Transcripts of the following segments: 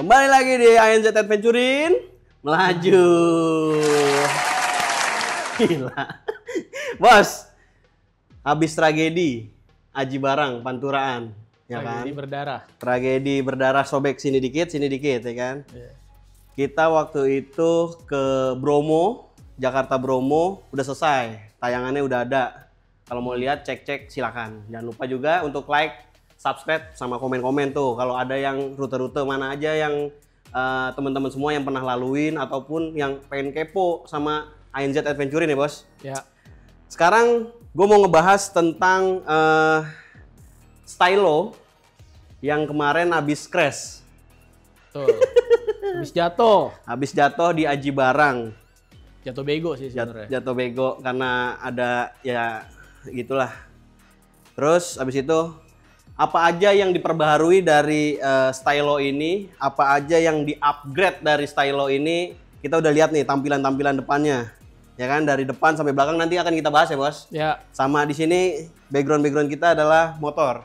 Kembali lagi di ANZ Adventurein melaju. Gila. Bos, habis tragedi Aji Barang Panturaan, ya kan? Tragedi berdarah. Tragedi berdarah, sobek sini dikit, ya kan? Yeah. Kita waktu itu ke Bromo, Jakarta Bromo, udah selesai. Tayangannya udah ada. Kalau mau lihat, cek-cek silakan. Jangan lupa juga untuk like, subscribe, sama komen-komen tuh. Kalau ada yang rute-rute mana aja yang teman-teman semua yang pernah laluin ataupun yang pengen kepo sama ANZ Adventurein ya, Bos. Ya. Sekarang gue mau ngebahas tentang Stylo yang kemarin habis crash. Tuh. Habis jatuh di Aji Barang. Jatuh bego sih sebenarnya. Jatuh bego karena ada ya gitulah. Terus habis itu apa aja yang diperbaharui dari Stylo ini, apa aja yang di-upgrade dari Stylo ini, kita udah lihat nih tampilan-tampilan depannya. Ya kan, dari depan sampai belakang nanti akan kita bahas ya, Bos. Ya. Sama di sini background kita adalah motor.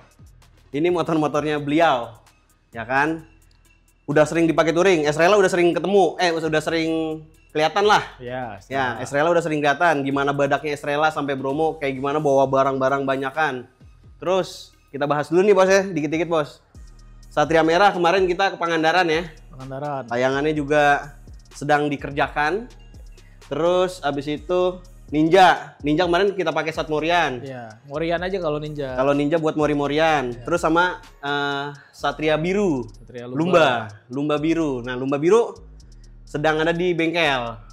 Ini motor-motornya beliau. Ya kan? Udah sering dipakai touring, Estrella udah sering ketemu, udah sering kelihatan lah. Ya, ya, Estrella udah sering kelihatan gimana badaknya Estrella sampai Bromo, kayak gimana bawa barang-barang banyakan. Terus kita bahas dulu nih, Bos ya, dikit-dikit, Bos. Satria Merah kemarin kita ke Pangandaran ya. Pangandaran. Tayangannya juga sedang dikerjakan. Terus abis itu Ninja kemarin kita pakai Sat Morian. Iya, Morian aja kalau Ninja. Kalau Ninja buat mori-morian. Ya. Terus sama Satria Biru. Satria Lumba Biru. Nah, Lumba Biru sedang ada di bengkel.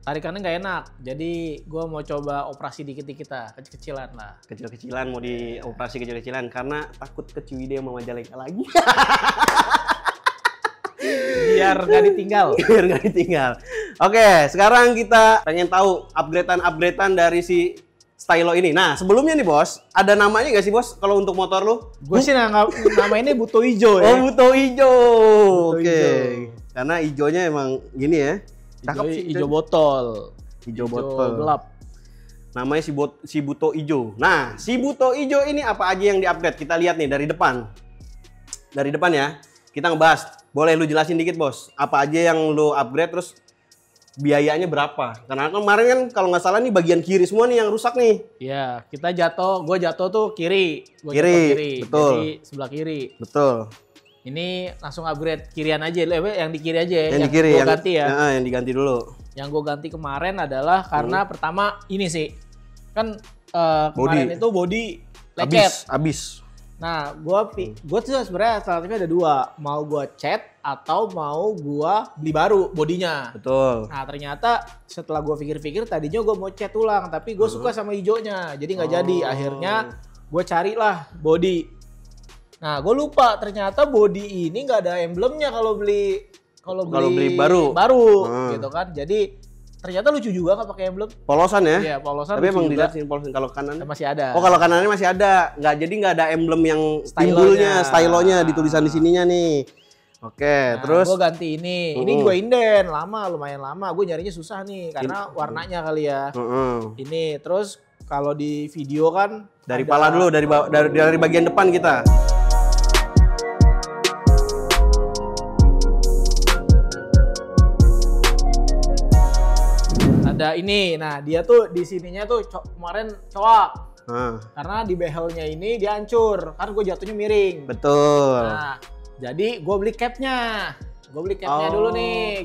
Tarikannya nggak enak, jadi gue mau coba operasi dikit-dikit lah, kecil-kecilan lah. Kecil-kecilan, mau dioperasi kecil-kecilan karena takut ke Ciwidey sama Majalengka lagi. Biar nggak ditinggal. Oke, sekarang kita pengen tahu upgradean dari si Stylo ini. Nah, sebelumnya nih, Bos, ada namanya nggak sih, Bos, kalau untuk motor lu? Gue sih nama ini Buto Ijo ya. Oh, Buto Ijo. Oke. Karena ijonya emang gini ya. Cakep sih, hijau botol. Hijau botol gelap. Namanya si Buto Ijo. Nah, si Buto Ijo ini apa aja yang di-upgrade? Kita lihat nih dari depan. Dari depan ya. Kita ngebahas. Boleh lu jelasin dikit, Bos. Apa aja yang lu upgrade, terus biayanya berapa? Karena kemarin kan kalau nggak salah nih bagian kiri semua nih yang rusak nih. Iya, gue jatuh tuh kiri. Kiri, betul. Jadi sebelah kiri. Betul. Ini langsung upgrade kirian aja, yang di kiri aja. Yang di kiri, yang ganti ya. Yang diganti dulu. Yang gue ganti kemarin adalah karena pertama ini sih, kan kemarin itu body lecet. Abis. Nah, gue tuh sebenarnya alternatifnya ada dua, mau gue cat atau mau gue beli baru bodinya. Betul. Nah, ternyata setelah gue pikir-pikir tadinya gue mau cat ulang, tapi gue suka sama hijaunya, jadi nggak jadi. Akhirnya gue carilah body. Nah, gue lupa ternyata body ini nggak ada emblemnya kalau beli baru gitu kan. Jadi ternyata lucu juga nggak pakai emblem. Polosan ya? Iya, polosan. Tapi emang dilihat polosan kalau kanan masih ada. Oh, kalau kanannya masih ada. Nggak ada emblem yang timbulnya, stylonya di tulisan di sininya nih. Oke, terus gue ganti ini. Ini gue inden lumayan lama. Gue nyarinya susah nih karena warnanya kali ya. Ini terus kalau di video kan dari pala dulu, dari bagian depan kita. Ada ini, nah dia tuh di sininya tuh kemarin coak. Karena di behelnya ini dia hancur, kan gue jatuhnya miring. Betul. Nah, jadi gue beli capnya. Dulu nih,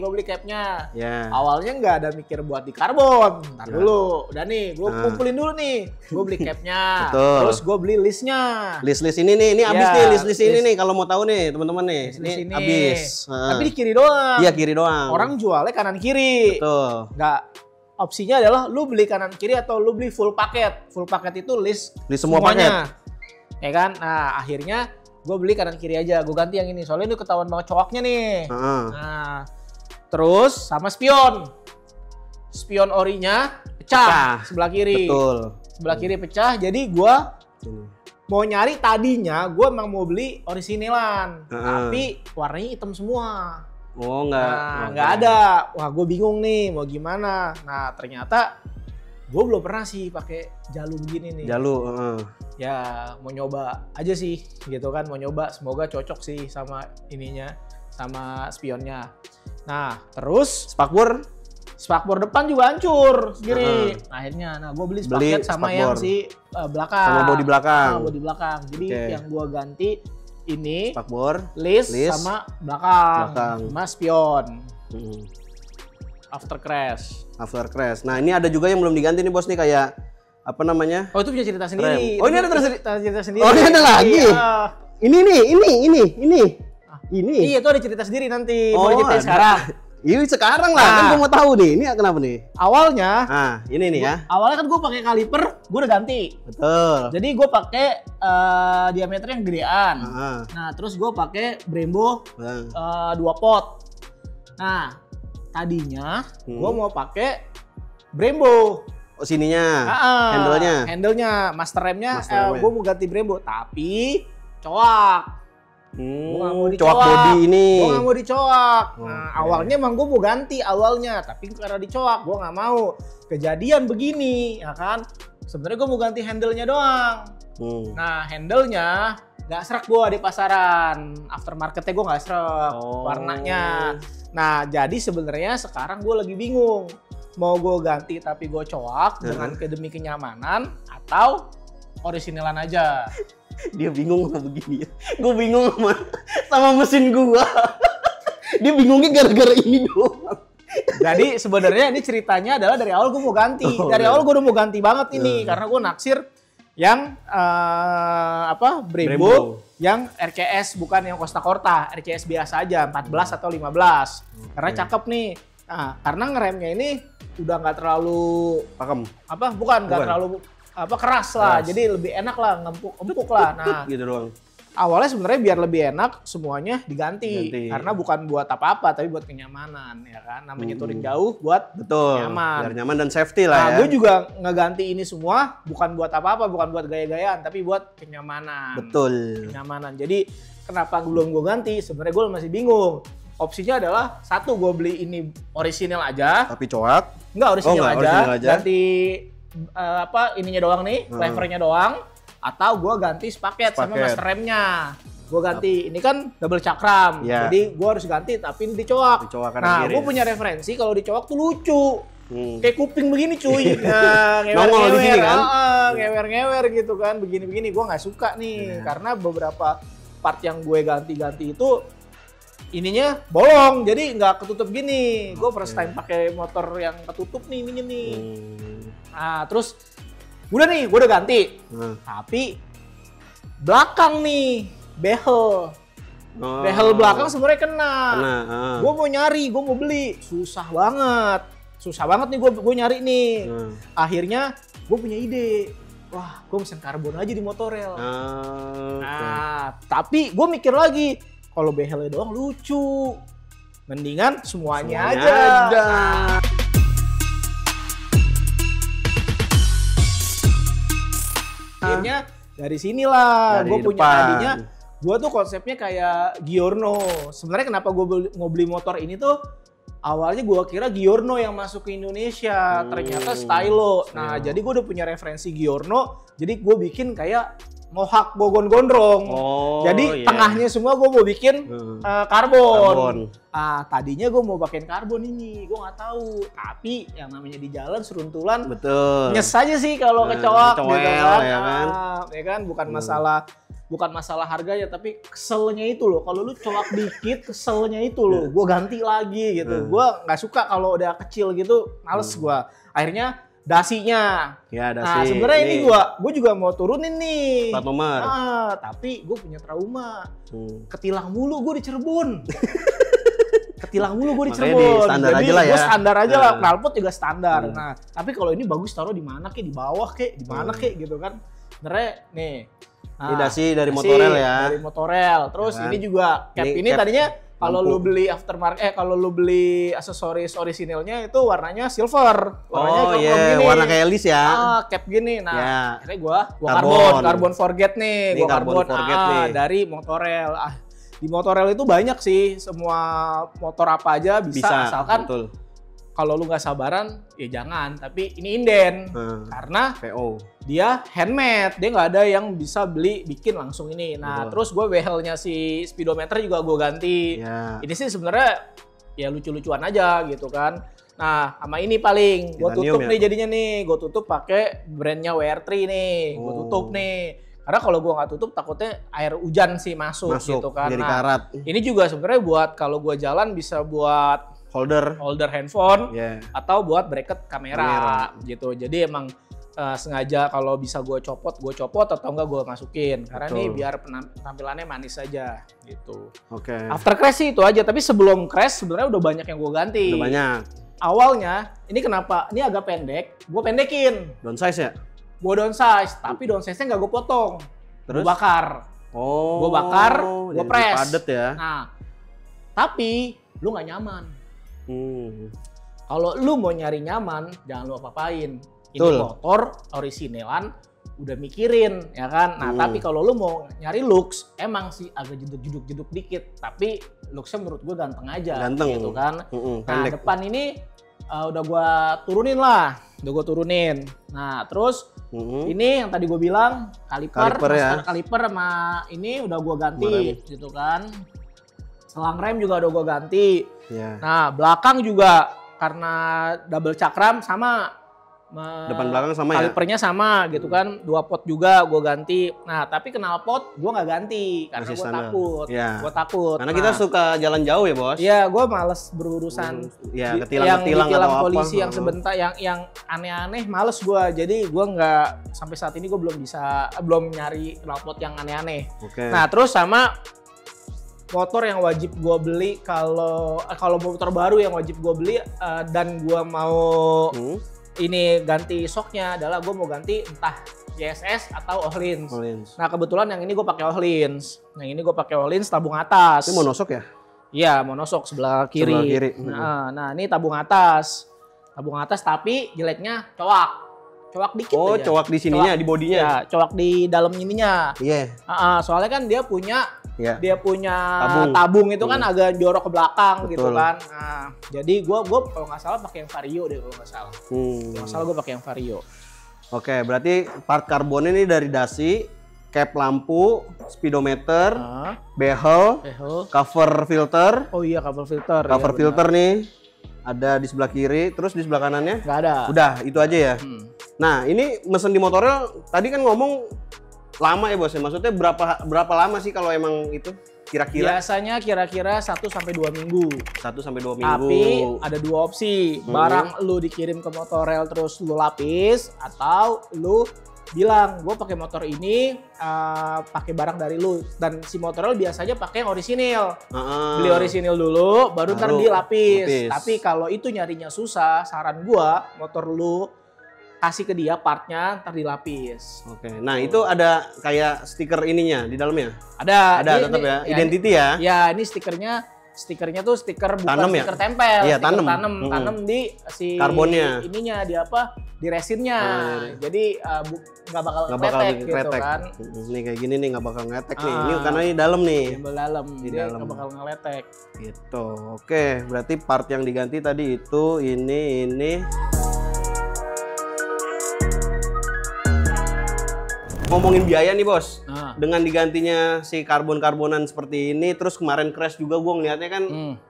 Yeah. Awalnya nggak ada mikir buat di karbon. Ntar dulu, udah nih, gue kumpulin dulu nih. Gue beli capnya, terus gue beli listnya. List ini nih, ini abis nih list ini nih. Kalau mau tahu nih teman-teman nih, ini abis. Tapi di kiri doang. Iya, kiri doang. Orang jualnya kanan kiri. Betul. Nggak. Opsinya adalah lu beli kanan kiri atau lu beli full paket. Full paket itu list semua semuanya. Paket. Ya kan? Nah, akhirnya gue beli kanan kiri aja. Gue ganti yang ini. Soalnya ini ketahuan banget coaknya nih. Nah, terus sama spion. Spion orinya pecah sebelah kiri. Betul. Sebelah kiri pecah. Jadi gue mau nyari, tadinya gue emang mau beli orisinilan. Tapi warnanya hitam semua. Oh, nggak ada. Wah, gue bingung nih mau gimana. Nah, ternyata Gue belum pernah sih pakai Jalu begini nih. Jalu, Ya mau nyoba aja sih gitu kan, mau nyoba, semoga cocok sih sama ininya, sama spionnya. Nah terus spakbor depan juga hancur sendiri. Akhirnya, nah gue beli spaket sama spakbor. yang si belakang. Sama bodi belakang. Bodi belakang. Jadi yang gue ganti ini spakbor, list sama belakang. Sama spion. After crash. Nah ini ada juga yang belum diganti nih bos nih, kayak apa namanya? Oh itu punya cerita sendiri. Oh ini ada cerita sendiri. Oh ini ada lagi. Iya. Ini. Iya itu ada cerita sendiri nanti. Oh, mau diceritain sekarang. Iya sekarang lah, kan gue mau tahu nih. Ini kenapa nih? Awalnya. Ini nih ya. Awalnya kan gue pakai kaliper, gue udah ganti. Betul. Jadi gue pakai diameter yang gedean. Nah terus gue pakai Brembo 2 pot. Nah tadinya gue mau pakai Brembo. Oh sininya, handle-nya, master remnya gue mau ganti Brembo, tapi coak. Gue gak mau coak body ini. Gue gak mau dicoak. Nah awalnya emang gue mau ganti awalnya, tapi karena dicoak gue gak mau. Kejadian begini, ya kan? Sebenarnya gue mau ganti handle-nya doang. Nah handle-nya gak serak gue di pasaran. Aftermarket-nya gue gak serak warnanya. Nah jadi sebenarnya sekarang gue lagi bingung. Mau gue ganti tapi gue coak dengan demi kenyamanan atau originalan aja. Dia bingung sama begini ya. Gue bingung sama mesin gue. Dia bingungnya gara-gara ini doang. Jadi sebenarnya ini ceritanya adalah dari awal gue mau ganti. Dari awal gue udah mau ganti banget ini karena gue naksir yang Brembo yang RCS, bukan yang Costa Corta, RCS biasa aja 14 atau 15. Karena cakep nih. Nah, karena ngeremnya ini udah nggak terlalu pakem. Nggak terlalu keras lah. Jadi lebih enak lah, empuk lah. Nah, gitu doang. Awalnya sebenarnya biar lebih enak semuanya diganti. Karena bukan buat apa-apa tapi buat kenyamanan ya kan. Namanya touring jauh buat nyaman. Biar nyaman dan safety lah ya. Gue juga ngeganti ini semua bukan buat apa-apa, bukan buat gaya-gayaan, tapi buat kenyamanan. Betul. Kenyamanan. Jadi kenapa belum gue ganti? Sebenarnya gue masih bingung. Opsinya adalah satu, gue beli ini orisinil aja. Tapi coak? Enggak, orisinil aja. Aja. Ganti ininya doang nih, levernya doang. Atau gue ganti spaket sama master remnya. Gue ganti, ini kan double cakram. Jadi gue harus ganti tapi ini dicoak. Nah, gue punya referensi kalau dicoak tuh lucu. Kayak kuping begini cuy. Nah, ngewer-ngewer kan? Ngewer-ngewer gitu kan. Begini-begini gue nggak suka nih. Karena beberapa part yang gue ganti-ganti itu ininya bolong, jadi nggak ketutup gini. Gue first time pakai motor yang ketutup nih ininya nih. Nah terus udah nih, gue udah ganti. Tapi belakang nih behel. Behel belakang sebenarnya kena. Gue mau nyari, gue mau beli, susah banget nih gue nyari nih. Akhirnya gue punya ide. Wah, gue mesen karbon aja di Motorel. Nah, tapi gue mikir lagi. Kalau behelnya doang lucu, mendingan semuanya aja. Akhirnya dari sinilah gue punya tadinya. Gue tuh konsepnya kayak Giorno. Sebenarnya kenapa gue mau beli motor ini tuh? Awalnya gue kira Giorno yang masuk ke Indonesia, ternyata Stylo. Nah jadi gue udah punya referensi Giorno. Jadi gue bikin kayak Mohawk Gogon Gondrong. Jadi tengahnya semua gue mau bikin karbon. Tadinya gue mau pakein karbon ini, gue nggak tahu. Tapi yang namanya di jalan seruntulan, nyes aja sih kalau kecoak gitu kan. Ya kan, bukan masalah harganya, tapi keselnya itu loh. Kalau lu coak dikit, keselnya itu loh. Gue ganti lagi gitu. Gue nggak suka kalau udah kecil gitu, males gue. Akhirnya dasinya. Nah sebenarnya ini gue juga mau turunin nih. Plat nomor. Tapi gue punya trauma. Ketilang mulu gue di Cirebon. Ketilang mulu gue di Cirebon. Standar jadi aja lah ya. Gue standar aja lah. Knalpot juga standar. Nah tapi kalau ini bagus taruh di mana kek, di bawah kek, di mana kek gitu kan. Sebenarnya nih. Ini dasi dari Motorel ya. Dari Motorel. Terus ini juga cap ini tadinya kalau lu beli aftermarket, kalau lu beli aksesoris orisinilnya itu warnanya silver. Warnanya warna kayak Elis ya. Cap gini. Nah, akhirnya gua carbon forget nih. Gua carbon forget nih dari Motorel. Di Motorel itu banyak sih, semua motor apa aja bisa asalkan kalau lu nggak sabaran ya jangan, tapi ini inden karena PO. dia handmade, dia nggak ada yang bisa bikin langsung ini. Nah, terus gue behelnya si speedometer juga gue ganti. Ini sih sebenarnya ya lucu-lucuan aja gitu kan. Nah, sama ini paling gue tutup nih jadinya nih, gue tutup pakai brandnya WR3 nih, gue tutup nih. Karena kalau gue nggak tutup takutnya air hujan sih masuk gitu kan. Jadi karat. Ini juga sebenarnya buat kalau gue jalan bisa buat holder handphone atau buat bracket kamera gitu. Jadi emang sengaja kalau bisa gue copot atau enggak gue masukin karena ini biar penampilannya manis aja gitu. After crash sih itu aja, tapi sebelum crash sebenarnya udah banyak yang gue ganti. Udah banyak. Awalnya ini kenapa? Ini agak pendek, gue pendekin. Downsize ya? Gue downsize, tapi downsize-nya nggak gue potong. Gue bakar. Gue bakar, gue press. Padet ya. Nah, tapi lu nggak nyaman. Kalau lu mau nyari nyaman, jangan lu apa-apain. Ini motor originalan, udah mikirin, ya kan? Nah, tapi kalau lu mau nyari looks, emang sih agak jeduk-jeduk dikit. Tapi looksnya menurut gue ganteng aja. Ganteng. Gitu kan. Nah, depan ini udah gue turunin lah. Nah, terus ini yang tadi gue bilang, kaliper sama ini udah gue ganti, gitu kan. Selang rem juga udah gue ganti. Nah, belakang juga karena double cakram sama. Depan belakang sama kalipernya sama gitu kan, 2 pot juga gue ganti. Nah, tapi knalpot gue nggak ganti karena gue takut. Gue takut. Karena kita suka jalan jauh ya, Bos. Iya, gue males berurusan ketilang atau polisi yang sebentar, yang aneh-aneh males gue. Jadi gue nggak, sampai saat ini gue belum nyari knalpot yang aneh-aneh. Nah, terus sama motor yang wajib gue beli kalau motor baru yang wajib gue beli dan gue mau ini ganti shocknya adalah gue mau ganti entah JSS atau Ohlins. Nah, kebetulan yang ini gue pakai Ohlins. Tabung atas. Ini monoshock ya? Iya, monoshock sebelah kiri. Nah, ini tabung atas tapi jeleknya coak dikit aja. Coak di sininya, di bodinya. Ya, coak di dalam ininya. Soalnya kan dia punya tabung itu kan agak jorok ke belakang gitu kan. Nah, jadi gua kalau nggak salah pakai yang Vario deh kalau nggak salah. Kalau nggak salah gua pakai yang Vario. Oke, berarti part karbon ini dari dasi, cap lampu, speedometer, behel, cover filter. Oh iya, cover filter. Cover filter nih ada di sebelah kiri, terus di sebelah kanannya? Nggak ada. Udah, itu aja ya. Nah, ini mesen di Motorel tadi kan ngomong lama ya, Bos. Maksudnya berapa lama sih kalau emang itu kira-kira? Biasanya kira-kira 1 sampai 2 minggu. 1 sampai 2 minggu. Tapi ada 2 opsi. Barang lu dikirim ke Motorel terus lu lapis, atau lu bilang gue pakai motor ini pakai barang dari lu, dan si Motorel biasanya pakai yang orisinil. Beli orisinil dulu baru ntar dilapis. Tapi kalau itu nyarinya susah, saran gua motor lu kasih ke dia partnya ntar dilapis. Nah itu ada kayak stiker ininya di dalamnya? Ada tetap ya, identity ya? Ya, ini stikernya tuh stiker bukan tanem stiker tempel, iya, stiker tanem di si karbonnya. Ininya di apa? Di resinnya. Jadi nggak bakal ngeletek gitu kan. Nih kayak gini nih nggak bakal ngeletek nih. Ini karena ini dalam nih. Dalam. Jadi nggak bakal ngeletek. Gitu. Oke, berarti part yang diganti tadi itu ini. Ngomongin biaya nih, Bos. Dengan digantinya si karbon-karbonan seperti ini, terus kemarin crash juga gue ngeliatnya kan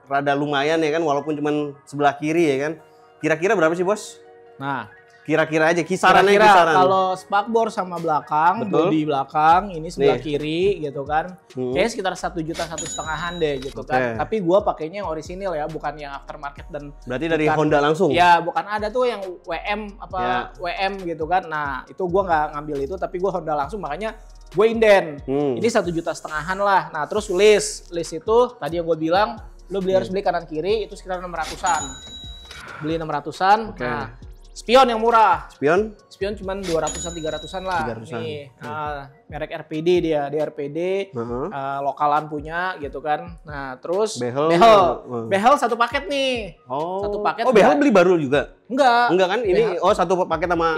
rada lumayan ya kan, walaupun cuman sebelah kiri ya kan. Kira-kira berapa sih, Bos? Nah, kira-kira aja kisarannya. Kalau spakbor sama belakang, bodi belakang, ini sebelah kiri gitu kan. Kayaknya sekitar 1 juta 1,5-an deh gitu kan. Tapi gua pakainya yang orisinil ya, bukan yang aftermarket. Dan berarti dari Honda langsung? Ya, bukan ada tuh yang WM gitu kan. Nah, itu gua nggak ngambil itu, tapi gua Honda langsung, makanya gue inden. Ini 1,5 juta lah. Nah, terus list itu tadi yang gue bilang, lu harus beli kanan kiri itu sekitar 600-an. Beli 600-an. Nah, spion yang murah. Spion cuman 200-an 300-an lah. Nih, merek RPD dia RPD, lokalan punya gitu kan. Nah, terus behel satu paket nih. Satu paket. Behel beli baru juga? Enggak kan? Ini satu paket sama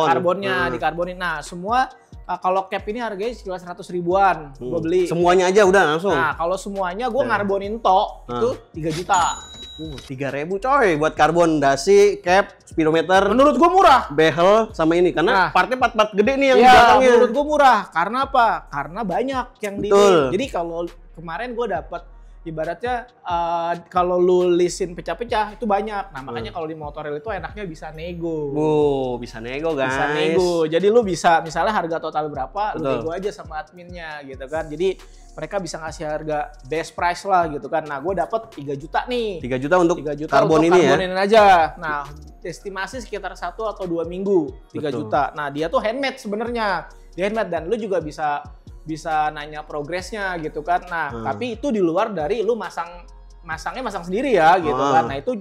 karbonnya dikarbonin. Nah, semua kalau cap ini harganya sekitar 100 ribuan. Gue beli. Semuanya aja udah langsung? Nah, kalau semuanya gue ngarbonin itu 3 juta. 3.000 coy buat karbon, dasi, cap, speedometer, Menurut gue murah. behel sama ini karena partnya part-part gede nih yang di Iya, belakangnya. menurut gue murah. Karena apa? Karena banyak yang di. Betul. Jadi kalau kemarin gue dapat ibaratnya kalau lu lisin pecah-pecah itu banyak. Nah makanya kalau di Motorel itu enaknya bisa nego. Bisa nego guys. Bisa nego. Jadi lu bisa misalnya harga total berapa, lu Betul. nego aja sama adminnya gitu kan. Jadi mereka bisa ngasih harga best price lah gitu kan. Nah gue dapat 3 juta nih. 3 juta untuk 3 juta karbon untuk ini ya. karbonin aja. Nah, estimasi sekitar 1 atau 2 minggu 3 Betul. juta. Nah, dia tuh handmade sebenarnya. Dia handmade dan lu juga bisa nanya progresnya gitu kan. Nah, tapi itu di luar dari lu masangnya sendiri ya gitu kan. Nah, itu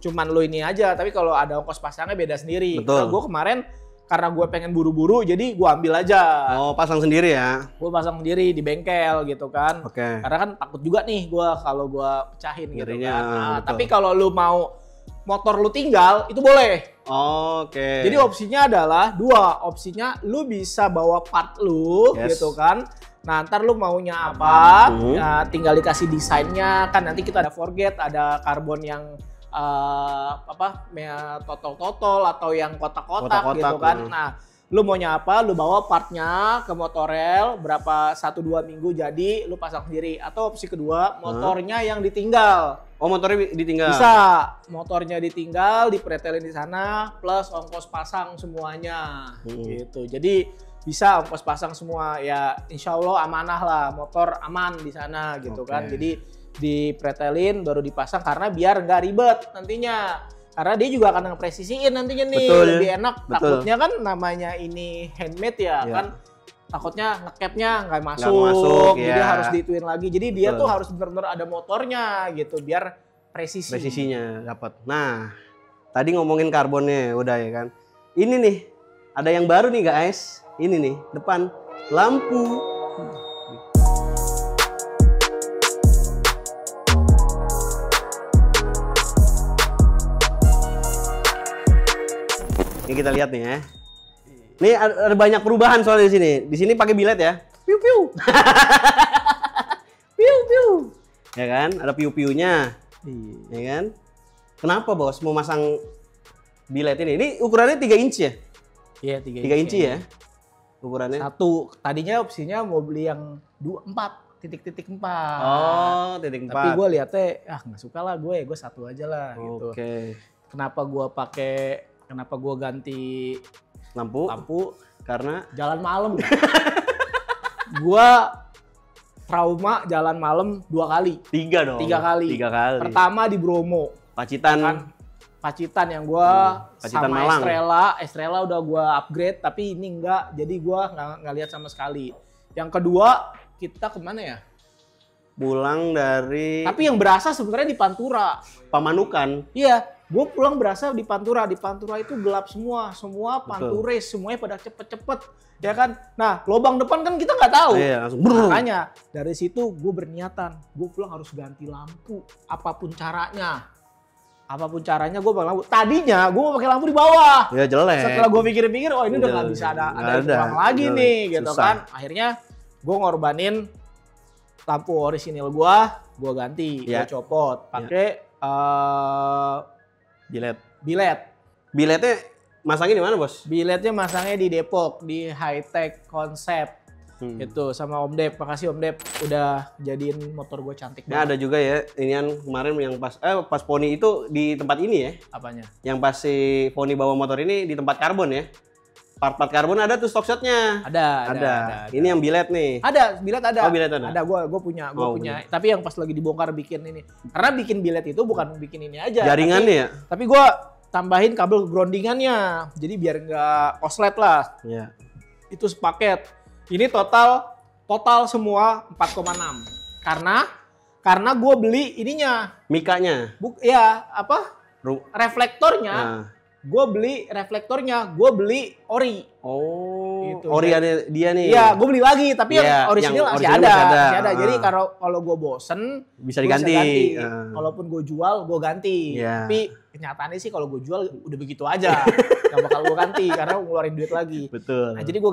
cuman lu ini aja, tapi kalau ada ongkos pasangnya beda sendiri. Betul. Nah, gue kemarin karena gue pengen buru-buru jadi gue ambil aja. Oh, pasang sendiri ya. Gue pasang sendiri di bengkel gitu kan. Oke. Karena kan takut juga nih gue kalau gue pecahin gitu Ngerinya, kan. Nah, betul. tapi kalau lu mau motor lu tinggal itu boleh. Oke. Jadi opsinya adalah 2. Opsinya lu bisa bawa part lu gitu kan. Nah ntar lu maunya apa, ya, tinggal dikasih desainnya kan. Nanti kita ada forget, ada karbon yang totol atau yang kotak-kotak gitu kan. Nah lu maunya apa, lu bawa partnya ke Motorel berapa 1-2 minggu jadi lu pasang sendiri. Atau opsi kedua motornya yang ditinggal. Oh, motornya ditinggal. Bisa, motornya ditinggal, dipretelin di sana, plus ongkos pasang semuanya, gitu. Jadi bisa ongkos pasang semua, ya insya Allah amanah lah, motor aman di sana, gitu kan. Jadi dipretelin, baru dipasang karena biar nggak ribet nantinya. Karena dia juga akan ngepresisiin nantinya nih, lebih enak. Takutnya kan namanya ini handmade ya kan. Takutnya ngecapnya nggak masuk, jadi harus diituin lagi. Jadi dia tuh harus benar-benar ada motornya gitu, biar presisinya dapat. Nah, tadi ngomongin karbonnya udah ya kan. Ini nih, ada yang baru nih guys. Ini nih, depan lampu. Ini kita lihat nih ya. Ini ada banyak perubahan soalnya di sini. Di sini pakai bilet ya. Piu piu. Piu piu. Ya kan? Ada piu-piunya. Ya kan? Kenapa bos mau masang bilet ini? Ini ukurannya 3 inci ya? Iya, 3 inci ya? Ukurannya? Satu. Tadinya opsinya mau beli yang 4, titik-titik 4. Oh, titik 4. Tapi gue liatnya, nggak suka lah gue satu aja lah gitu. Kenapa gue ganti lampu karena jalan malam. Gua trauma jalan malam 2 kali. 3 dong. 3 kali. 3 kali. Pertama di Bromo. Pacitan yang gua Pacitan sama Malang. Estrella udah gua upgrade, tapi ini enggak. Jadi gua nggak lihat sama sekali. Yang kedua kita kemana ya? Pulang dari Tapi yang berasa sebenarnya di Pantura. Pamanukan. Iya, gue pulang berasa di Pantura. Di Pantura itu gelap semua Panturis, semuanya pada cepet-cepet, ya kan? Nah, lubang depan kan kita nggak tahu. Iya, langsung Makanya dari situ gue berniatan, gue pulang harus ganti lampu, apapun caranya. Gue pakai lampu. Tadinya gue mau pakai lampu di bawah. Ya jelek. Setelah gue pikir-pikir, ini udah nggak bisa ada uang lagi nih, gitu kan? Akhirnya gue ngorbanin lampu orisinil gue ganti, gue copot, pakai bilet. Biletnya masangnya di mana bos? Biletnya masangnya di Depok, di High Tech Concept. Itu sama Om Dep. Makasih Om Dep udah jadiin motor gue cantik banget. Ada juga ya, inian kemarin yang pas Poni itu di tempat ini ya. Apanya? Yang pas si Poni bawa motor ini di tempat karbon ya. Part-part karbon ada tuh stock shotnya. Ada. Ini yang bilet nih. Ada, bilet ada. Oh, bilet ada. Ada, gue punya. Punya. Tapi yang pas lagi dibongkar bikin ini. Karena bikin bilet itu bukan bikin ini aja. Jaringannya ya? Tapi gue tambahin kabel groundingannya. Jadi biar nggak koslet lah. Iya. Itu sepaket. Ini total semua 4,6. Karena gue beli ininya. Mikanya. Reflektornya. Nah. Gue beli ori. Oh, gitu. ori ada dia nih. Iya, gue beli lagi, tapi yang orisinil masih ada. Jadi kalau gue bosen bisa diganti. Kalaupun gue jual, gue ganti. Yeah. Tapi kenyataannya sih kalau gue jual udah begitu aja. Gak bakal gue ganti karena ngeluarin duit lagi. Betul. Nah, jadi gue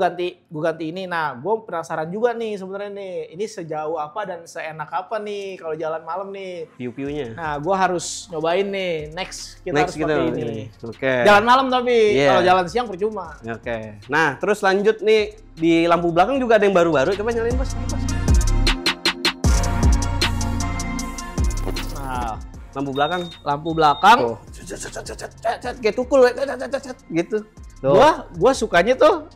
ganti ini. Nah, gue penasaran juga nih sebenarnya nih. Ini sejauh apa dan seenak apa nih kalau jalan malam nih. Piu-piunya. Nah, gue harus nyobain nih. Next kita harus pakai ini. Oke. Jalan malam tapi Iya. kalau jalan siang percuma. Oke. Nah, terus lanjut nih di lampu belakang juga ada yang baru-baru. Coba nyalain Bos. Nah, Lampu belakang. Tuh. Kayak tukul gitu. Tuh. Gua sukanya tuh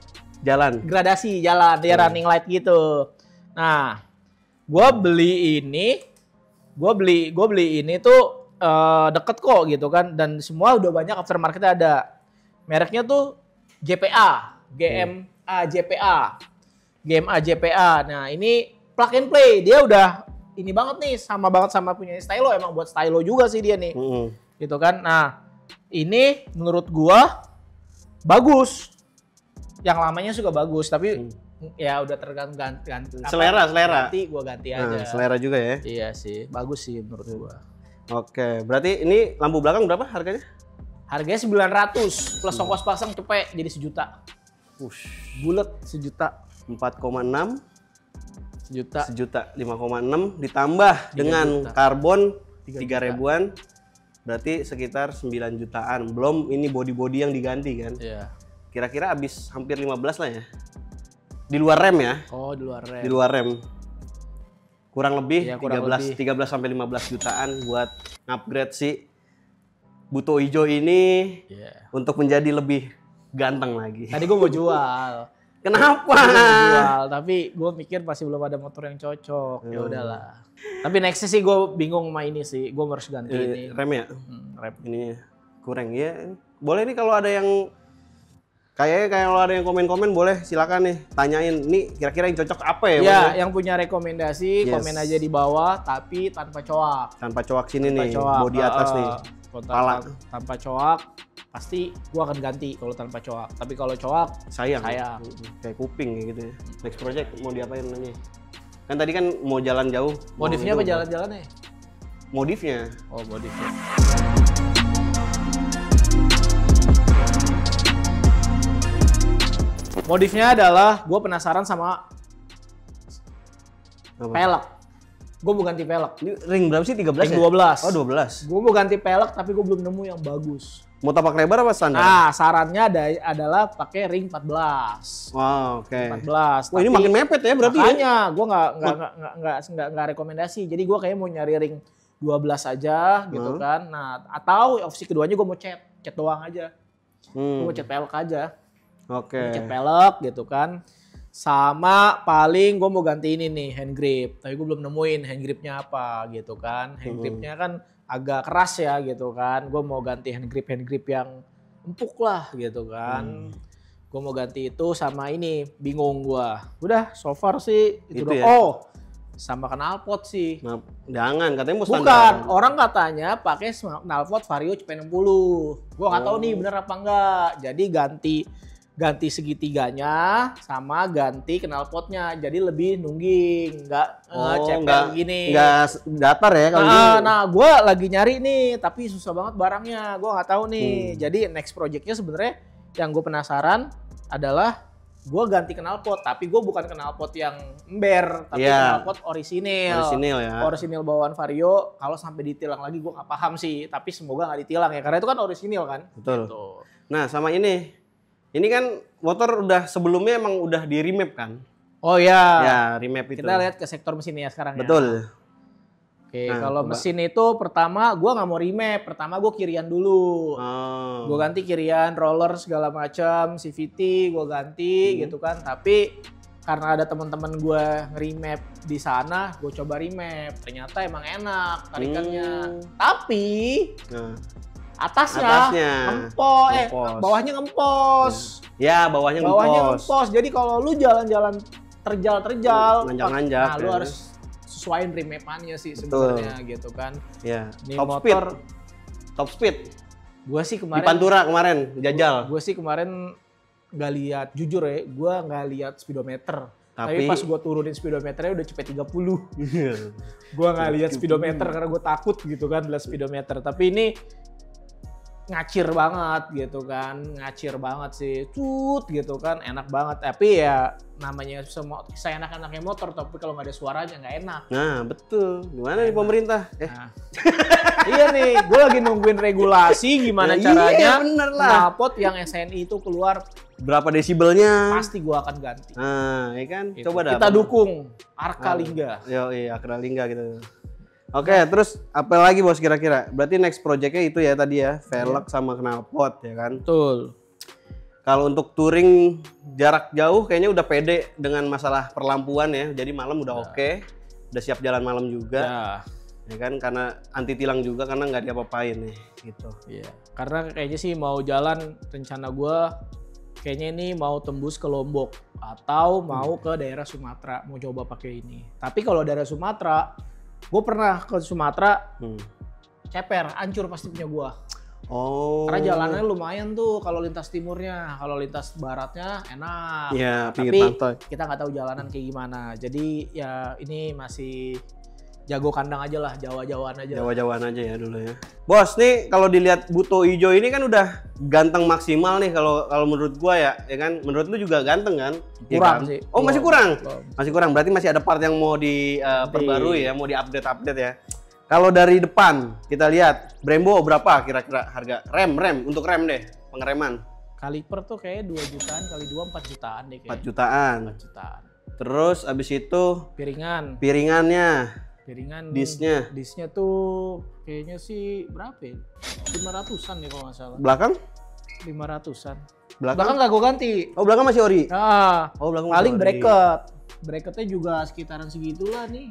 Jalan. gradasi jalan, dia running light gitu. Nah, gua beli ini tuh deket kok gitu kan, dan semua udah banyak aftermarket ada. Mereknya tuh GPA, GMA JPA. Nah, ini plug and play, dia udah ini banget nih, sama banget sama punya stylo, emang buat stylo juga sih dia nih. Gitu kan. Nah, ini menurut gua bagus. Yang lamanya juga bagus, tapi ya udah tergantung ganti. Selera. Ganti gua ganti aja. Selera juga ya. Iya sih, bagus sih menurut gua. Oke, berarti ini lampu belakang berapa harganya? Harganya 900 plus ongkos pasang cepet jadi 1 juta. Bulet 1 juta. 4,6 Juta. 1.5,6 ditambah dengan juta. karbon 3 3.000-an, berarti sekitar 9 jutaan. Belum ini body-body yang diganti kan. Iya. Kira-kira habis hampir 15 lah ya. Di luar rem ya. Oh, di luar rem. Di luar rem. Kurang lebih Ya, kurang 13 sampai 15 jutaan buat upgrade si Buto Ijo ini untuk menjadi lebih ganteng lagi. Tadi gue mau jual. Kenapa? Gua mau jual, tapi gue mikir masih belum ada motor yang cocok. Ya udahlah. Tapi nextnya sih gue bingung sama ini sih. Gue harus ganti ini. Rem ya? Rem. Ini kurang ya. Boleh nih kalau ada yang kalau ada yang komen-komen boleh silakan nih tanyain nih kira-kira yang cocok apa ya? Ya, yang punya rekomendasi komen aja di bawah tapi tanpa coak. Tanpa coak sini Tanpa nih, coak. bodi atas nih. Pala. Tanpa coak pasti gue akan ganti kalau tanpa coak. Tapi kalau coak Sayang. Kayak kuping gitu ya. Next project mau diapain nanya? Kan tadi kan mau jalan jauh. Modifnya apa jalan-jalannya? Modifnya. Oh, modifnya. Modifnya adalah gue penasaran sama pelek. Gue mau ganti pelek. Ini ring berapa sih? 13 Ring ya? 12. Oh 12. Gue mau ganti pelek tapi gue belum nemu yang bagus. Mau tapak lebar apa standar? Nah, sarannya adalah pakai ring 14. Wow, oke. 14. Wah, ini makin mepet ya berarti ya? Makanya gue nggak rekomendasi. Jadi gue kayaknya mau nyari ring 12 aja gitu kan. Nah, atau opsi keduanya gue mau cat doang aja. Gue mau cat pelek aja. Oke. Cat pelek gitu kan. Sama paling gue mau ganti ini nih hand grip. Tapi gue belum nemuin hand gripnya apa gitu kan. Hand gripnya kan agak keras ya gitu kan. Gue mau ganti hand grip yang empuk lah gitu kan. Gue mau ganti itu sama ini, bingung gue. Udah so far sih itu ya? Oh, sama knalpot sih. Nah, jangan, katanya mau standar. Bukan, orang katanya pakai knalpot Vario CP60. Gue nggak tahu nih bener apa enggak. Jadi ganti segitiganya sama ganti knalpotnya, jadi lebih nungging, nggak cepet gini. Nggak datar ya kalau gini. Nah, gue lagi nyari nih, tapi susah banget barangnya, gue nggak tahu nih. Jadi next projectnya sebenarnya yang gue penasaran adalah gue ganti knalpot, tapi gue bukan knalpot yang ember, tapi knalpot orisinil. Orisinil ya. Orisinil bawaan Vario. Kalau sampai ditilang lagi gue nggak paham sih, tapi semoga nggak ditilang ya, karena itu kan orisinil kan. Betul. Gitu. Nah sama ini kan motor udah sebelumnya emang udah di remap kan? Oh ya. Ya remap itu. Kita lihat ke sektor mesin ya sekarang. Betul. Oke, kalau mesin itu pertama gue nggak mau remap, pertama gue kirian dulu. Gue ganti kirian, roller segala macam, CVT gue ganti gitu kan. Tapi karena ada teman-teman gue remap di sana, gue coba remap. Ternyata emang enak tarikannya. Tapi atasnya ngempos, bawahnya ngempos. Ya, bawahnya ngempos. Jadi kalau lu jalan-jalan terjal, nanjak-nanjak. Nah, lu harus sesuaiin remapannya sih sebenarnya gitu kan. Ya. Ini motor top speed. Gua sih kemarin di Pantura kemarin jajal. Gua sih kemarin nggak lihat, jujur ya, gua nggak lihat speedometer. Tapi pas gua turunin speedometernya udah cepet 30. Gua nggak lihat speedometer karena gua takut gitu kan lihat speedometer. Tapi ini ngacir banget gitu kan, ngacir banget sih, cut gitu kan, enak banget. Tapi ya namanya semua saya enak-enaknya motor, tapi kalau nggak ada suaranya nggak enak. Nah betul, gimana nih pemerintah? Nah, iya nih, gue lagi nungguin regulasi gimana Ya, caranya iya, bener lah. knalpot yang SNI itu keluar, Berapa desibelnya? pasti gue akan ganti. Nah, ya kan? Gitu. Coba dah. Kita dukung Arka Lingga. Yo, iya, Akralingga gitu. Oke, terus apa lagi bos kira-kira? Berarti next project-nya itu ya tadi ya, velg sama knalpot ya kan? Betul. Kalau untuk touring jarak jauh kayaknya udah pede dengan masalah perlampuan ya. Jadi malam udah oke, udah siap jalan malam juga. Ya kan, karena anti tilang juga karena nggak diapa-apain nih gitu. Iya. Karena kayaknya sih mau jalan, rencana gue kayaknya ini mau tembus ke Lombok atau mau ke daerah Sumatera, mau coba pakai ini. Tapi kalau daerah Sumatera, gue pernah ke Sumatera, ceper, hancur pasti punya gue. Oh. Karena jalannya lumayan tuh kalau lintas timurnya, kalau lintas baratnya enak. Iya, Tapi pinggir pantai. kita nggak tahu jalanan kayak gimana. Jadi ya ini masih jago kandang aja lah, Jawa-Jawaan aja. Jawa-Jawaan aja ya dulu ya. Bos, nih kalau dilihat Buto Ijo ini kan udah ganteng maksimal nih kalau menurut gua ya kan. Menurut lu juga ganteng kan? Ya Kurang kan? sih. Oh, masih kurang? Belum. Masih kurang. Berarti masih ada part yang mau diperbarui ya, mau diupdate ya. Kalau dari depan kita lihat Brembo berapa kira-kira harga rem untuk rem deh, pengereman. Kaliper tuh kayak 2 jutaan kali 2 4 jutaan deh kayaknya. 4 jutaan. 4 jutaan. Terus abis itu piringannya, Piringan disnya tuh kayaknya sih berapa ya? 500-an nih kalau nggak salah. belakang 500-an. belakang Nggak gue ganti. oh belakang masih ori. Nah, Oh, belakang paling masih ori. bracketnya juga sekitaran segitulah nih.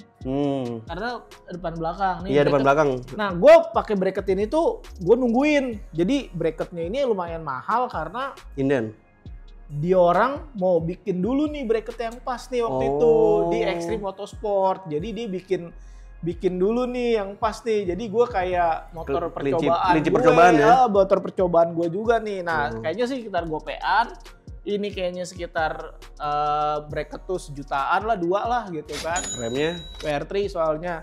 Karena depan belakang nih. Iya, depan belakang. Nah, gue pakai bracket ini tuh gue nungguin. Jadi bracketnya ini lumayan mahal karena Inden. dia orang mau bikin dulu nih bracket yang pas nih waktu itu di Extreme Motorsport. Jadi dia bikin dulu nih yang pas nih. Jadi gue kayak motor percobaan kelinci percobaan ya. Motor percobaan gue juga nih. Nah, kayaknya sih sekitar gopean. Ini kayaknya sekitar bracket tuh sejutaan lah, 2 lah gitu kan. Remnya WR3 soalnya.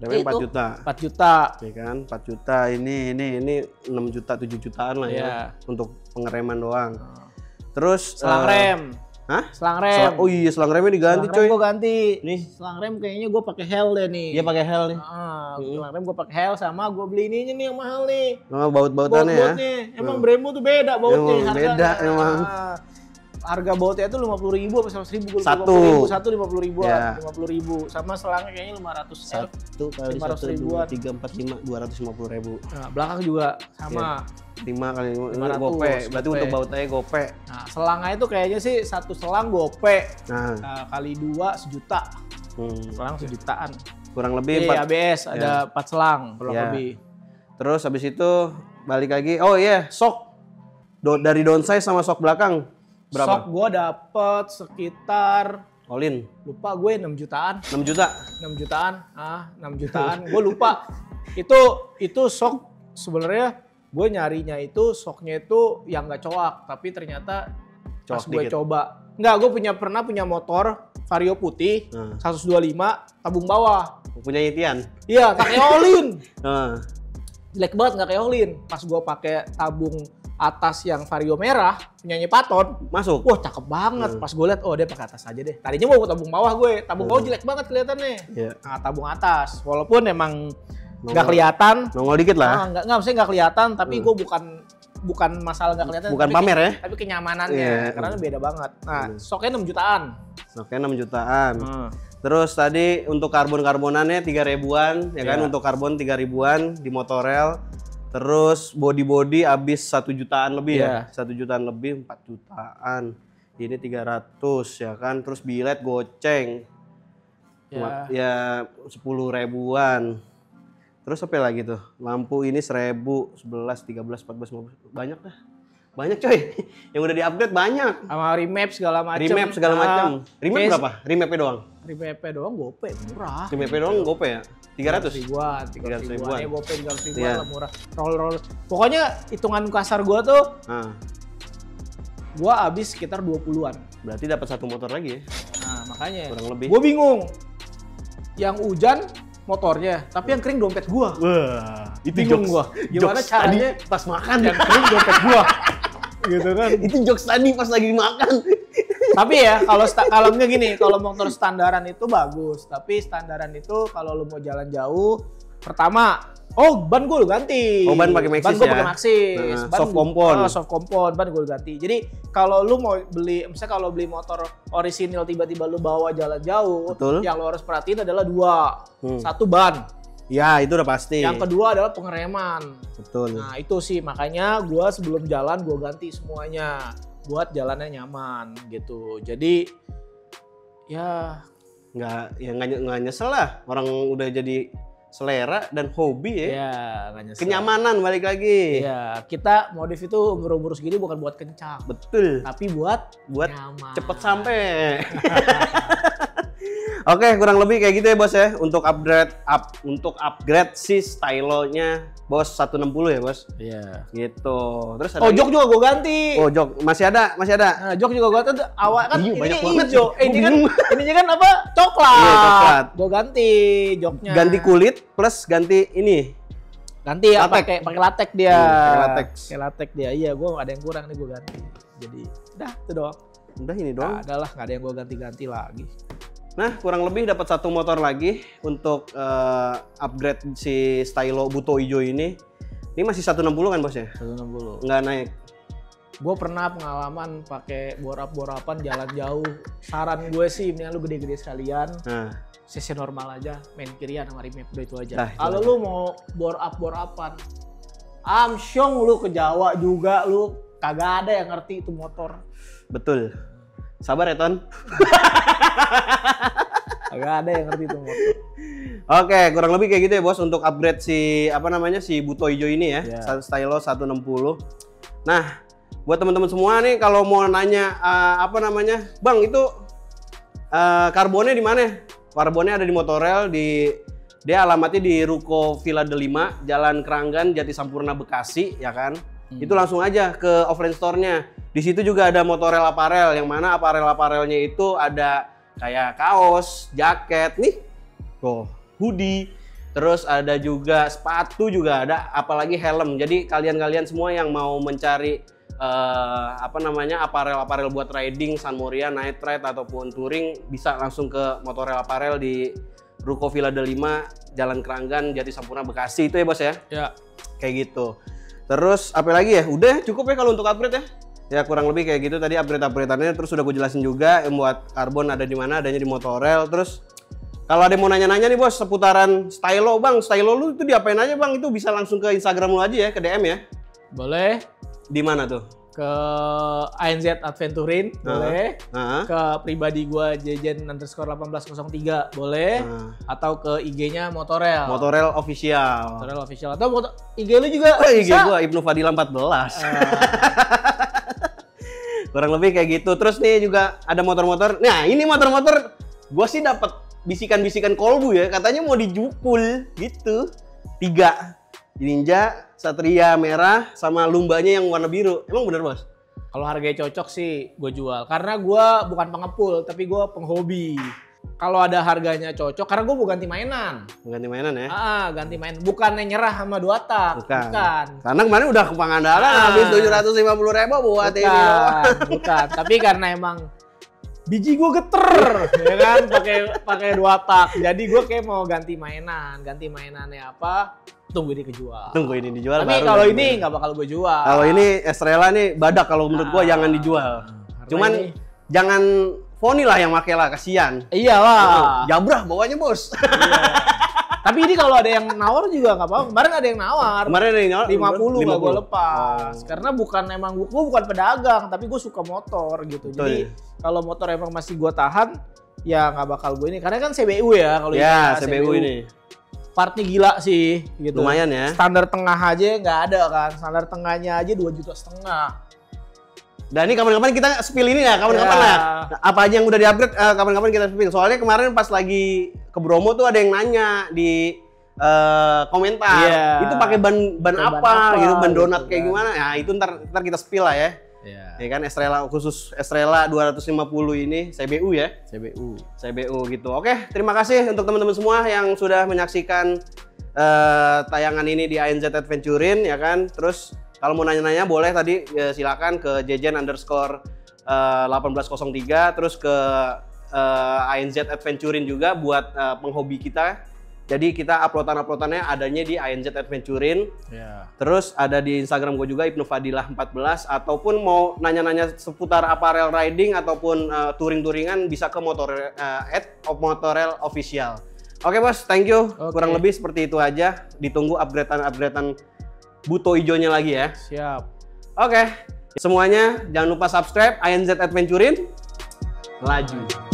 remnya 4 Itu juta. 4 juta. Ya kan, 4 juta. Ini 6 juta, 7 jutaan lah ya untuk pengereman doang. Terus Selang rem. Hah? Selang rem. Oh iya, selang remnya diganti, Selang rem coy. gue ganti. Nih. Selang rem kayaknya gue pakai Hell deh nih. Dia pakai hel nih. Selang rem gue pakai Hell sama gue beli ininya nih yang mahal nih. Oh, baut-bautannya ya. Baut-bautnya. Emang Brembo tuh beda bautnya. Emang beda, emang. Harga bautnya tuh 50.000 apa 100.000 gue lupa. Satu. 50.000, 50.000 Ya. 50.000 sama selangnya kayaknya 500 1 kali 1, 500 2, ribuan. 3, 4, 5, 250.000. Nah, belakang juga sama. 5 kali 500, gope. Berarti gope. untuk bautnya gope. Nah, selangnya itu kayaknya sih satu selang gope. Nah, Kali 2 sejuta. Selang sejutaan. kurang lebih 4. ABS ada 4 selang kurang Ya. lebih. Terus habis itu balik lagi. Oh iya, sok. Dari downsize sama sok belakang berapa? Sok gue dapet sekitar, All in lupa gue 6 jutaan. 6 juta. 6 jutaan. 6 jutaan. Gue lupa. Itu sok sebenarnya gue nyarinya itu soknya itu yang nggak coak, tapi ternyata pas Coak gue dikit. coba. Nggak, gue pernah punya motor Vario putih 125 tabung bawah. Punya Itian. Iya, pakai olin. Nah, Jelek banget nggak kayak olin. Pas gue pakai tabung atas yang Vario merah punyanya Paton, masuk. wah cakep banget. Pas gue liat, oh dia pakai atas aja deh. Tadinya mau tabung bawah gue, tabung bawah jelek banget kelihatannya. Iya. Nah, tabung atas, walaupun emang nggak kelihatan. Nongol dikit lah. Nggak, maksudnya nggak kelihatan, tapi gue bukan masalah nggak kelihatan. Bukan tapi pamer ya? Tapi kenyamanannya, Iya. karena beda banget. Nah, soknya 6 jutaan. Oke, 6 jutaan. Terus tadi untuk karbon-karbonannya 3.000-an, ya kan? Iya. Untuk karbon 3.000-an di Motorel. Terus body habis 1 jutaan lebih ya. 1 jutaan lebih, 4 jutaan. Ini 300 ya kan. Terus bilet goceng. Ya 10.000-an. Terus apa lagi tuh? Lampu ini 1.000, 11, 13, 14, 15. Banyak dah. Banyak coy. Yang udah di-upgrade banyak. Sama remap segala macam. Remap segala macam. Remap berapa? Remapnya doang. Remap doang gope murah. Remapnya doang gope ya? 300 ribuan, 300 ribuan. Ya gope 300 ribuan Iya. lah murah. Roll. Pokoknya hitungan kasar gua tuh, Nah, gua habis sekitar 20-an. berarti dapat satu motor lagi ya? Nah, makanya. Kurang lebih. Gua bingung. Yang hujan motornya, tapi yang kering dompet gua. Wah. Itu Bingung jokes, gua. Gimana jokes caranya tadi pas makan. yang kering dompet gua. Gitu kan. Itu jokes tadi pas lagi makan. Tapi ya kalau nggak gini, kalau motor standaran itu bagus. Tapi standaran itu kalau lu mau jalan jauh, pertama, ban gue ganti. Oh, ban pakai Maxxis ban gue ya? pakai Maxxis. Nah, soft kompon. Soft kompon, ban gue ganti. Jadi kalau lu mau beli, misalnya kalau beli motor orisinil tiba-tiba lu bawa jalan jauh, Betul. yang lu harus perhatiin adalah dua. Satu ban. Ya, itu udah pasti. Yang kedua adalah pengereman. Betul. Nah itu sih makanya gue sebelum jalan gue ganti semuanya buat jalannya nyaman gitu. Jadi ya nggak nyesel lah. Orang udah jadi selera dan hobi ya. ya nggak nyesel. Kenyamanan balik lagi. Ya kita modif itu umur segini bukan buat kencang, Betul. tapi buat nyaman. Cepet sampai. Oke, kurang lebih kayak gitu ya bos ya. Untuk upgrade si stylo-nya bos 160 ya bos. Iya. Gitu. Terus ada Jok juga gue ganti. jok masih ada. Nah, jok juga gue ganti. Awal kan Iya, ini banyak banget. hijau. Ininya kan apa? Coklat. Iya, coklat. Gue ganti joknya. Ganti kulit plus ganti ini. Ganti ya Latek. pakai latek dia. Pakai latex. Pakai latek dia. Iya, gue ada yang kurang nih gue ganti. Jadi, dah itu doang. Udah ini doang. Nggak ada lah, nggak ada yang gue ganti-ganti lagi. Nah, kurang lebih dapat satu motor lagi untuk upgrade si stylo buto hijau ini. Ini masih 160 kan bos ya? 160. Nggak naik. Gue pernah pengalaman pakai borapan jalan jauh. Saran gue sih, mendingan lu gede-gede sekalian. Nah, CC normal aja, main kirian sama remap, udah itu aja. Nah, itu Kalau aja. lu mau borapan, amsyong lu ke Jawa juga lu kagak ada yang ngerti itu motor. betul. Sabar ya Ton. Kagak ada yang ngerti itu motor. Oke, kurang lebih kayak gitu ya bos untuk upgrade si si buto hijau ini ya, Ya. stylo 160. Nah, buat teman-teman semua nih kalau mau nanya Bang itu karbonnya di mana? Karbonnya ada di Motorel dia alamatnya di Ruko Villa Delima, Jalan Keranggan, Jati Sampurna, Bekasi, ya kan? Itu langsung aja ke offline store-nya. Di situ juga ada Motorel Apparel, yang mana apparel-apparelnya itu ada kayak kaos, jaket, nih, hoodie, terus ada juga sepatu juga ada, apalagi helm. Jadi kalian-kalian semua yang mau mencari apparel buat riding, San Moria, night ride ataupun touring bisa langsung ke Motorel Apparel di Ruko Villa Delima, Jalan Keranggan, Jati Sampurna, Bekasi itu ya bos ya. Ya. Kayak gitu. Terus apa lagi ya? Udah cukup ya kalau untuk upgrade ya. Ya kurang lebih kayak gitu tadi upgrade-upgradeannya. Terus udah gue jelasin juga buat karbon ada di mana, adanya di Motorel. Terus kalau ada yang mau nanya-nanya nih bos seputaran stylo bang, stylo lu itu diapain aja bang? Itu bisa langsung ke Instagram lu aja ya, ke DM ya. Boleh. Di mana tuh? Ke ANZ Adventurin, boleh. Ke pribadi gua jejen_1803, boleh. Atau ke IG-nya Motorel. Motorel official. Motorel official. Atau IG lu juga IG bisa. gua Ibnu Fadila 14. Kurang lebih kayak gitu. Terus nih juga ada motor-motor. Nah, ini motor-motor gua sih dapat bisikan-bisikan kolbu ya, katanya mau dijupul gitu. 3. Ninja, Satria merah, sama lumbanya yang warna biru. Emang bener bos? Kalau harganya cocok sih gue jual. Karena gue bukan pengepul, tapi gue penghobi. Kalau ada harganya cocok, karena gue mau ganti mainan. Ganti mainan ya? Ganti main. Bukannya nyerah sama 2 tak. Bukan. Karena kemarin udah ke Pangandaran, habis 750.000 buat ini doang. Bukan. Tapi karena emang biji gue geter, ya kan? Pakai 2 tak. Jadi gue kayak mau ganti mainan. Ganti mainannya apa? Tunggu ini kejual. Tunggu ini dijual. Tapi kalau ini nggak bakal gue jual. Kalau ini Estrella nih badak kalau menurut gua jangan dijual. Cuman jangan Foni lah yang make lah, kasihan. Iyalah. Jabrah bawanya bos. Iya. Tapi ini kalau ada yang nawar juga nggak apa-apa. Kemarin ada yang nawar. Kemarin ada yang nawar 50 nggak gue lepas. Karena bukan emang gue bukan pedagang, tapi gue suka motor gitu. Betul. Jadi kalau motor emang masih gue tahan, ya nggak bakal gue ini. Karena kan CBU ya kalau ya CBU ini. Partnya gila sih gitu. Lumayan ya. Standar tengah aja nggak ada kan. Standar tengahnya aja 2,5 juta. Dan ini kapan-kapan kita spill ini ya, kapan-kapan Ya. lah. Apa aja yang udah di-upgrade, kapan-kapan kita spill. Soalnya kemarin pas lagi ke Bromo tuh ada yang nanya di komentar. Iya. Itu pakai ban apa gitu, ban donat gitu kayak kan. gimana. Ya itu ntar kita spill lah ya. Ya kan Estrella, khusus Estrella 250 ini CBU ya. CBU. CBU gitu. Oke, terima kasih untuk teman-teman semua yang sudah menyaksikan tayangan ini di ANZ Adventurein ya kan. Terus kalau mau nanya-nanya boleh tadi silakan ke jejen_1803 terus ke ANZ Adventurein juga buat penghobi kita. Jadi kita uploadannya adanya di ANZ Adventurein. Ya. Terus ada di Instagram gue juga Ibnu Fadilah 14 ataupun mau nanya-nanya seputar apparel riding ataupun touring-touringan bisa ke @motorel official. Oke bos, thank you. Oke. Kurang lebih seperti itu aja. Ditunggu upgradean buto hijaunya lagi ya. Siap. Oke. Semuanya jangan lupa subscribe ANZ Adventurein. Laju.